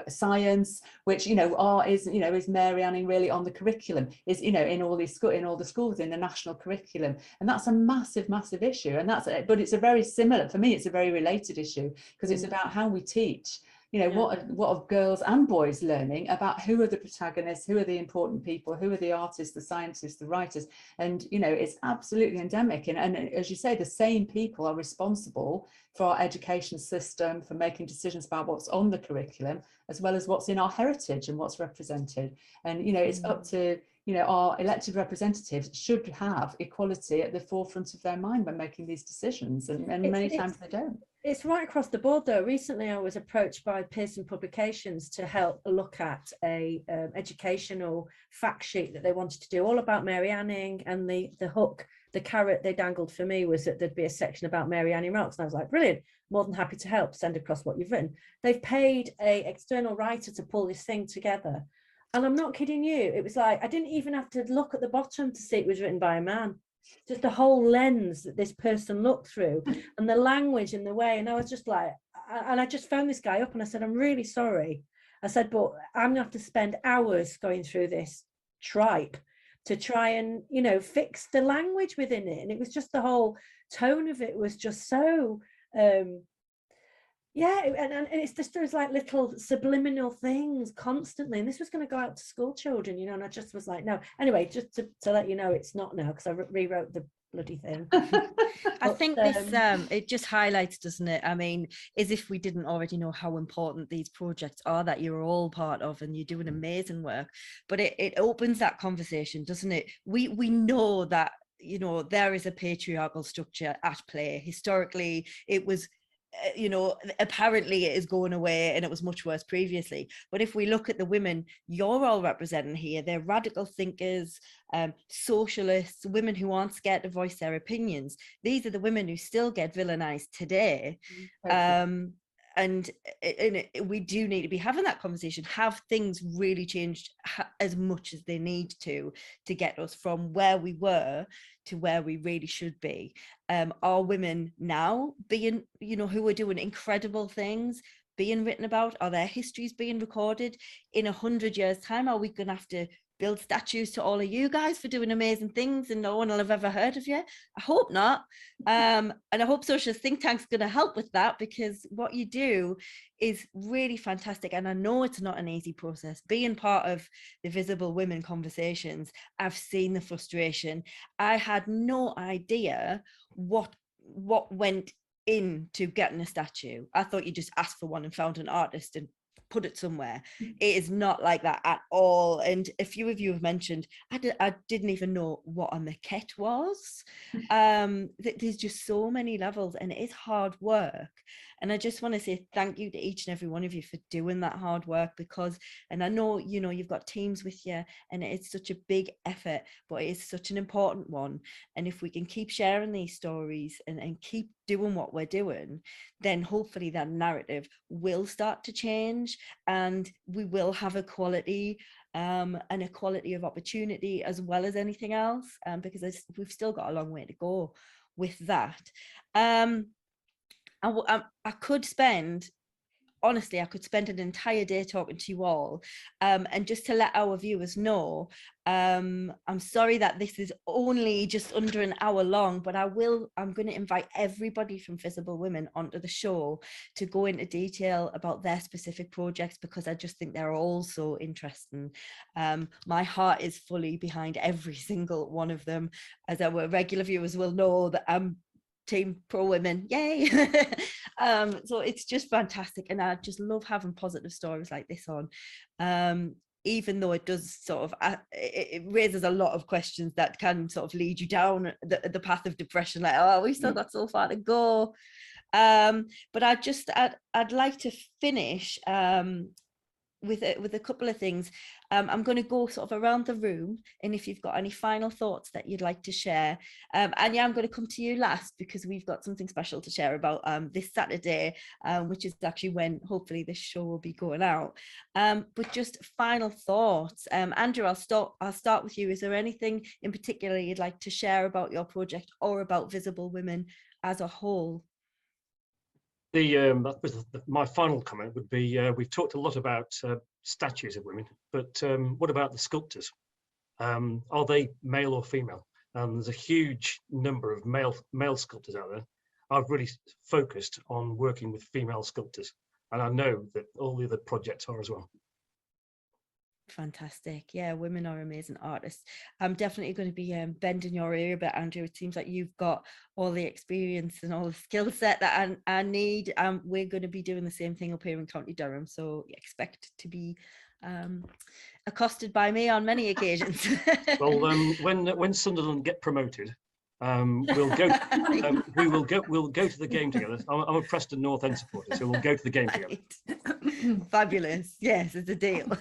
science, which art is Mary-Anning really on the curriculum, is in all the schools, in the national curriculum, and that's a massive issue. And but it's a very similar, for me, it's a very related issue, because it's about how we teach. What are girls and boys learning about who are the protagonists, who are the important people, who are the artists, the scientists, the writers. And it's absolutely endemic, and as you say, the same people are responsible for our education system, for making decisions about what's on the curriculum, as well as what's in our heritage and what's represented. And it's up to our elected representatives should have equality at the forefront of their mind when making these decisions, and many times they don't. It's right across the board, though. Recently, I was approached by Pearson Publications to help look at a educational fact sheet that they wanted to do, all about Mary-Anning, and the hook, the carrot they dangled for me was that there'd be a section about Mary-Anning Rocks, and I was like, brilliant, more than happy to help, send across what you've written. They've paid an external writer to pull this thing together, and I'm not kidding you, it was like I didn't even have to look at the bottom to see it was written by a man. Just the whole lens that this person looked through, and the language and the way. And I was just like, and I just phoned this guy up and I said, I'm really sorry. I said, but I'm gonna have to spend hours going through this tripe to try and, fix the language within it. And it was just the whole tone of it was just so, and it's just those like little subliminal things constantly, and this was going to go out to school children, and I just was like, no. Anyway, just to let you know, it's not now, because I rewrote the bloody thing. I think this it just highlights, doesn't it? I mean, as if we didn't already know how important these projects are that you're all part of, and you're doing amazing work. But it opens that conversation, doesn't it? We know that there is a patriarchal structure at play. Historically, it was apparently it is going away, and it was much worse previously. But if we look at the women you're all representing here, they're radical thinkers, socialists, women who aren't scared to voice their opinions. These are the women who still get villainized today. And we do need to be having that conversation. Have things really changed as much as they need to get us from where we were to where we really should be? Are women now being, who are doing incredible things, being written about? Are their histories being recorded? In 100 years' time, are we going to have to build statues to all of you guys for doing amazing things and no one will have ever heard of you? I hope not. And I hope Socialist Think Tank's going to help with that, because what you do is really fantastic. And I know it's not an easy process. Being part of the Visible Women conversations, I've seen the frustration. I had no idea what went into getting a statue. I thought you just asked for one and found an artist and put it somewhere. It is not like that at all. And a few of you have mentioned, I didn't even know what a maquette was. There's just so many levels, and it is hard work. And I just want to say thank you to each and every one of you for doing that hard work, because, and I know, you've got teams with you, and it's such a big effort, but it is such an important one. And if we can keep sharing these stories and keep doing what we're doing, then hopefully that narrative will start to change, and we will have equality, an equality of opportunity as well as anything else, because we've still got a long way to go with that. I could spend honestly, I could spend an entire day talking to you all. And just to let our viewers know, I'm sorry that this is only just under an hour long, but I'm going to invite everybody from Visible Women onto the show to go into detail about their specific projects, because I just think they're all so interesting. My heart is fully behind every single one of them, as our regular viewers will know that I'm team pro women, yay. So it's just fantastic, and I just love having positive stories like this on, even though it does sort of it raises a lot of questions that can sort of lead you down the path of depression, like, oh, we've still got so far to go. But I'd like to finish with a couple of things. I'm going to go sort of around the room, and if you've got any final thoughts that you'd like to share. Anya, I'm going to come to you last, because we've got something special to share about this Saturday, which is actually when hopefully this show will be going out. But just final thoughts. Andrew, I'll start with you. Is there anything in particular you'd like to share about your project or about Visible Women as a whole? My final comment would be, we've talked a lot about statues of women, but what about the sculptors? Are they male or female? There's a huge number of male sculptors out there. I've really focused on working with female sculptors, and I know that all the other projects are as well. Fantastic. Yeah, women are amazing artists. I'm definitely going to be bending your ear a bit, Andrew. It seems like you've got all the experience and all the skill set that I need. We're going to be doing the same thing up here in County Durham, so expect to be accosted by me on many occasions. Well, when Sunderland get promoted, we'll go to the game together. I'm a Preston North End supporter, so we'll go to the game together. Fabulous. Yes, it's a deal.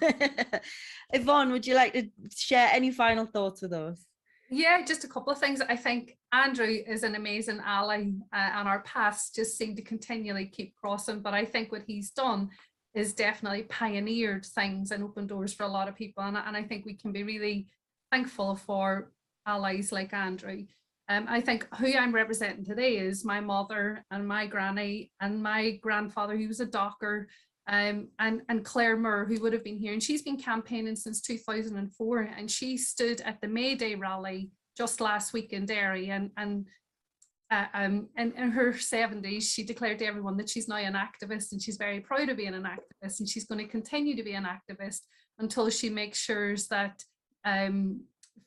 Yvonne, would you like to share any final thoughts with us? Yeah, just a couple of things. I think Andrew is an amazing ally, and our paths just seem to continually keep crossing, but I think what he's done is definitely pioneered things and opened doors for a lot of people, and I think we can be really thankful for allies like Andrew. I think who I'm representing today is my mother and my granny and my grandfather, who was a docker, and Claire Moore, who would have been here, and she's been campaigning since 2004, and she stood at the May Day rally just last week in Derry, and in her 70s, she declared to everyone that she's now an activist, and she's very proud of being an activist, and she's going to continue to be an activist until she makes sure that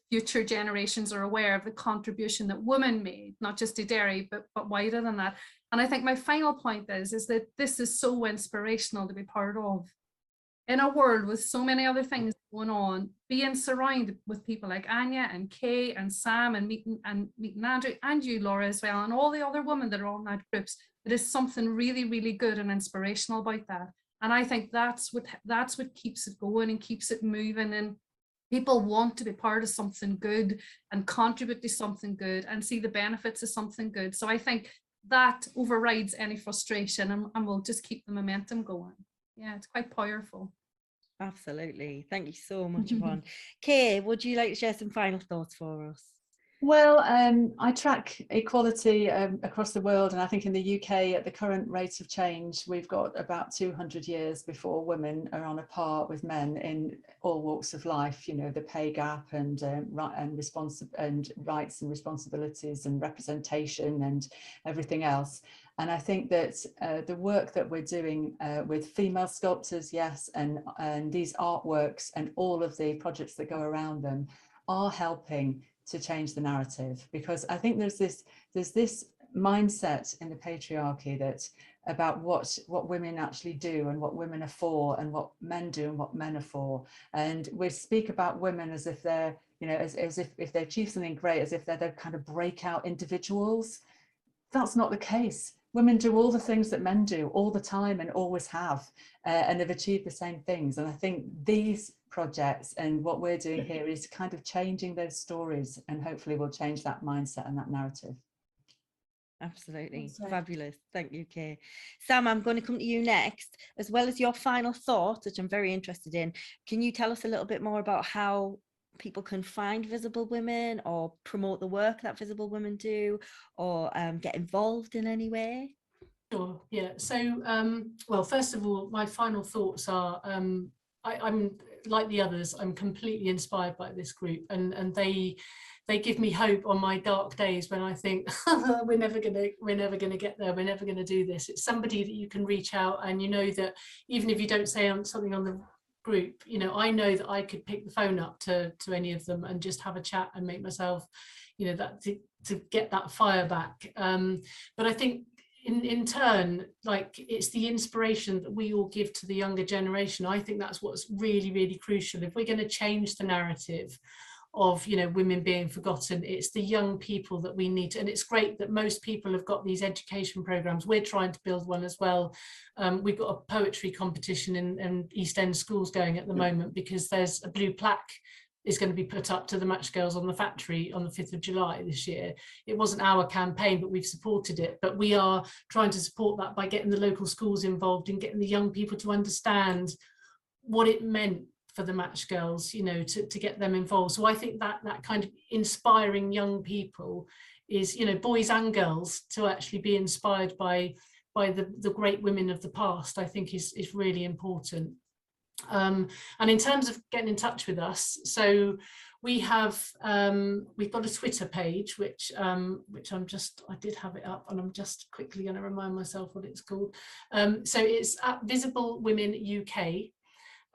future generations are aware of the contribution that women made, not just to Derry, but wider than that. And I think my final point is that this is so inspirational to be part of. In a world with so many other things going on, being surrounded with people like Anya and Kay and Sam and meeting Andrew and you, Laura, as well, and all the other women that are on that groups, there is something really, really good and inspirational about that. And I think that's what keeps it going and keeps it moving, and people want to be part of something good and contribute to something good and see the benefits of something good. So I think that overrides any frustration, and will just keep the momentum going. Yeah, it's quite powerful. Absolutely. Thank you so much, Yvonne. Kay, would you like to share some final thoughts for us? Well, I track equality across the world, and I think in the UK, at the current rate of change, we've got about 200 years before women are on a par with men in all walks of life. You know, the pay gap and rights and responsibilities and representation and everything else. And I think that the work that we're doing with female sculptors, yes, and these artworks and all of the projects that go around them are helping to change the narrative, because I think there's this mindset in the patriarchy that about what women actually do and what women are for and what men do and what men are for, and we speak about women as if they're, you know, as if they achieve something great, as if they're the kind of breakout individuals. That's not the case. Women do all the things that men do all the time and always have, and have achieved the same things. And I think these projects and what we're doing here is kind of changing those stories, and hopefully we'll change that mindset and that narrative. Absolutely. Fabulous. Thank you, Kay. Sam, I'm going to come to you next. As well as your final thoughts, which I'm very interested in, can you tell us a little bit more about how people can find Visible Women or promote the work that Visible Women do, or get involved in any way? Sure, yeah. So, well, first of all, my final thoughts are, I'm like the others, I'm completely inspired by this group, and they give me hope on my dark days when I think we're never gonna get there, we're never gonna do this. It's somebody that you can reach out, and you know that even if you don't say something on the group, you know, I know that I could pick the phone up to any of them and just have a chat and make myself, you know, that to get that fire back. But I think in turn, like, it's the inspiration that we all give to the younger generation. I think that's what's really, really crucial. If we're going to change the narrative of, you know, women being forgotten, it's the young people that we need to, and it's great that most people have got these education programs. We're trying to build one as well. We've got a poetry competition in East End schools going at the moment, because there's a blue plaque is going to be put up to the Matchgirls on the factory on the 5th of July this year. It wasn't our campaign, but we've supported it. But we are trying to support that by getting the local schools involved and getting the young people to understand what it meant for the Matchgirls, you know, to get them involved. So I think that kind of inspiring young people is, you know, boys and girls, to actually be inspired by the great women of the past, I think is really important. And in terms of getting in touch with us, so we have we've got a Twitter page, which I did have it up, and I'm just quickly going to remind myself what it's called. So it's at Visible Women UK.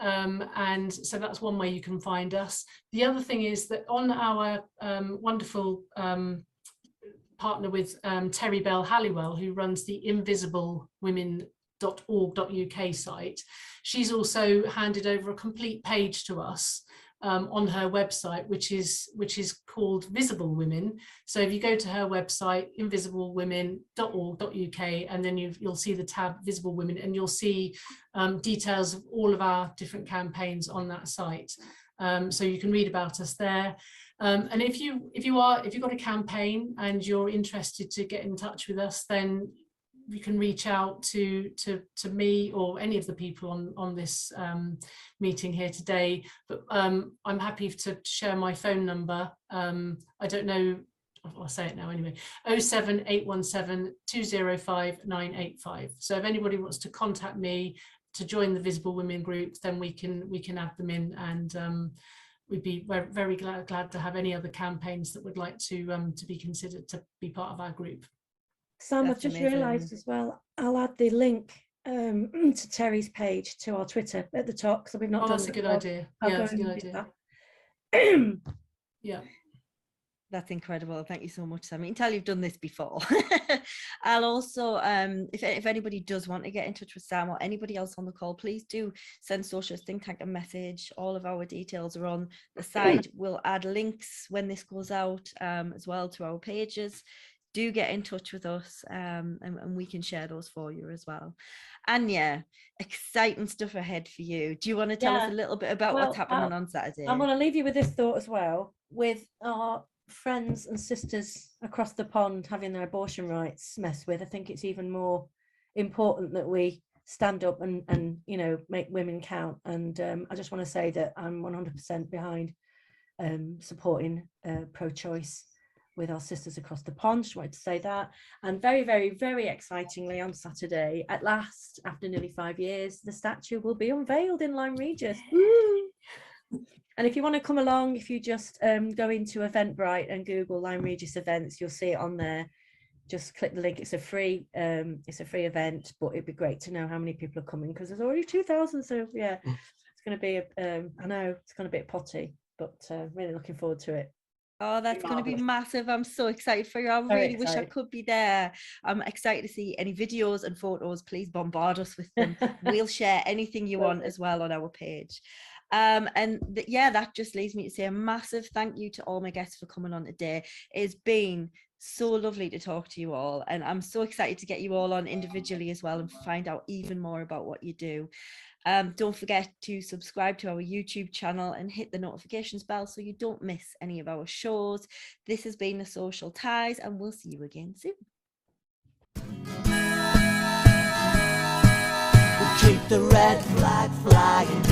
And so that's one way you can find us. The other thing is that on our wonderful partner with Terry Bell Halliwell, who runs the invisiblewomen.org.uk site, she's also handed over a complete page to us on her website, which is called Visible Women. So if you go to her website, invisiblewomen.org.uk, and then you'll see the tab Visible Women, and you'll see details of all of our different campaigns on that site. So you can read about us there. And if you've got a campaign and you're interested to get in touch with us, then you can reach out to me or any of the people on this meeting here today. But I'm happy to share my phone number. I don't know, I'll say it now anyway, 07817 205 985. So if anybody wants to contact me to join the Visible Women group, then we can add them in, and we'd be very glad to have any other campaigns that would like to be considered to be part of our group. Sam, I've just realised as well, I'll add the link to Terry's page to our Twitter at the top, because we've not done that's a good idea. Yeah, that's a good idea. Yeah. That's incredible. Thank you so much, Sam. You can tell you've done this before. I'll also, if anybody does want to get in touch with Sam or anybody else on the call, please do send Socialist Think Tank a message. All of our details are on the site. We'll add links when this goes out as well to our pages. Do get in touch with us, and we can share those for you as well. Anya, exciting stuff ahead for you. Do you want to tell us a little bit about what's happening on Saturday? I want to leave you with this thought as well, with our friends and sisters across the pond having their abortion rights messed with. I think it's even more important that we stand up and you know, make women count. And I just want to say that I'm 100% behind supporting pro-choice with our sisters across the pond. Just wanted to say that. And very, very, very excitingly, on Saturday, at last, after nearly 5 years, the statue will be unveiled in Lyme Regis. And if you want to come along, if you just go into Eventbrite and Google Lyme Regis events, you'll see it on there. Just click the link. It's a free event, but it'd be great to know how many people are coming, because there's already 2,000. So yeah, it's going to be I know it's going to be a potty, but really looking forward to it. Oh, that's going to be massive. I'm so excited for you. I really wish I could be there. I'm excited to see any videos and photos. Please bombard us with them. We'll share anything you want as well on our page. That just leads me to say a massive thank you to all my guests for coming on today. It's been so lovely to talk to you all, and I'm so excited to get you all on individually as well and find out even more about what you do. Don't forget to subscribe to our YouTube channel and hit the notifications bell so you don't miss any of our shows. This has been The Social Ties, and we'll see you again soon. We'll keep the red flag flying.